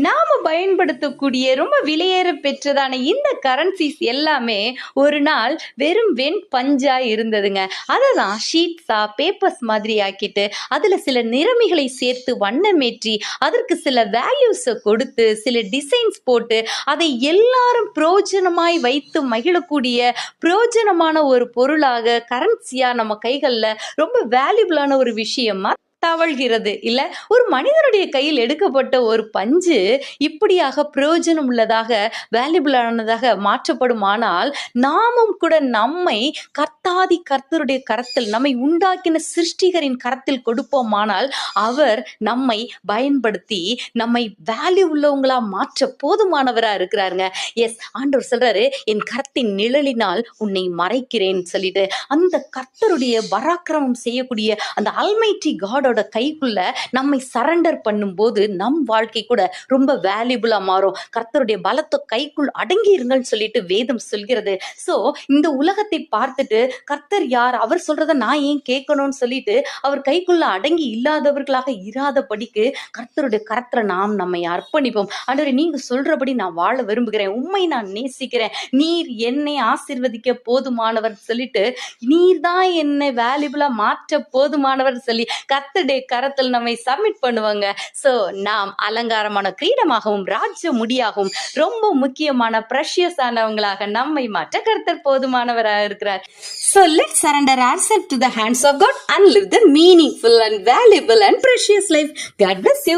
நாம பயன்படுத்தக்கூடிய ரொம்ப விலையேற பெற்றதான இந்த கரன்சிஸ் எல்லாமே ஒரு நாள் வெறும் வெண் பஞ்சா இருந்ததுங்க. அததான் ஷீட்ஸா பேப்பர்ஸ் மாதிரி ஆக்கிட்டு அதுல சில நிறமிகளை சேர்த்து வண்ணமேற்றி அதற்கு சில வேல்யூஸை கொடுத்து சில டிசைன்ஸ் போட்டு அதை எல்லாரும் பிரயோஜனமாய் வைத்து மகிழக்கூடிய பிரயோஜனமான ஒரு பொருளாக கரன்சியா நம்ம கைகள்ல ரொம்ப வேல்யூபிளான ஒரு விஷயமா தவழ்கிறது இல்ல. ஒரு மனிதனுடைய கையில் எடுக்கப்பட்ட ஒரு பஞ்சு இப்படியாக பிரயோஜனம் உள்ளதாக வேல்யூபிளானதாக மாற்றப்படுமானால் நாமும் கூட நம்மை கர்த்தாதி கர்த்தருடைய கரத்தில் நம்மை உண்டாக்கின சிருஷ்டிகரின் கரத்தில் கொடுப்போமானால் அவர் நம்மை பயன்படுத்தி நம்மை வேல்யூ உள்ளவங்களா மாற்ற போதுமானவரா இருக்கிறாருங்க. எஸ், ஆண்டவர் சொல்றாரு, என் கரத்தின் நிழலினால் உன்னை மறைக்கிறேன்னு சொல்லிட்டு அந்த கர்த்தருடைய பராக்கிரமம் செய்யக்கூடிய அந்த அல்மைட்டி காடோட கைக்குள்ள நம்மை சரண்டர் பண்ணும்போது நம் வாழ்க்கை கூட ரொம்ப வேல்யூபிளா மாறும். கர்த்தருடைய பலத்தை கைக்குள் அடங்கி இருங்கன்னு சொல்லிட்டு வேதம் சொல்கிறது. சோ இந்த உலகத்தை பார்த்துட்டு கர்த்தர் யார், அவர் சொல்றத நான் ஏன் கேட்கணும்னு சொல்லிட்டு அவர் கைக்குள்ள அடங்கி இல்லாதவர்களாக இராதபடிக்கு கர்த்தருடைய கரத்துல நாம் நம்மை அர்ப்பணிப்போம். ஆண்டவரே, நீங்க சொல்றபடி நான் வாழ விரும்புகிறேன், உண்மை நான் நேசிக்கிறேன், நீர் என்னை ஆசீர்வதிக்க போதுமானவர் சொல்லிட்டு நீர் தான் என்னை வேல்யூபிளா மாற்ற போதுமானவர் சொல்லி கர்த்தருடைய கரத்தில் நம்மை சப்மிட் பண்ணுவாங்க. சோ நாம் அலங்காரமான கிரீடமாகவும் ராஜ்ய முடியாகவும் ரொம்ப முக்கியமான பிரஷியஸ் ஆனவங்களாக நம்மை மாற்ற கர்த்தர் போதுமானவராக இருக்கிறார். So let's surrender ourselves to the hands of God and live the meaningful and valuable and precious life. God bless you.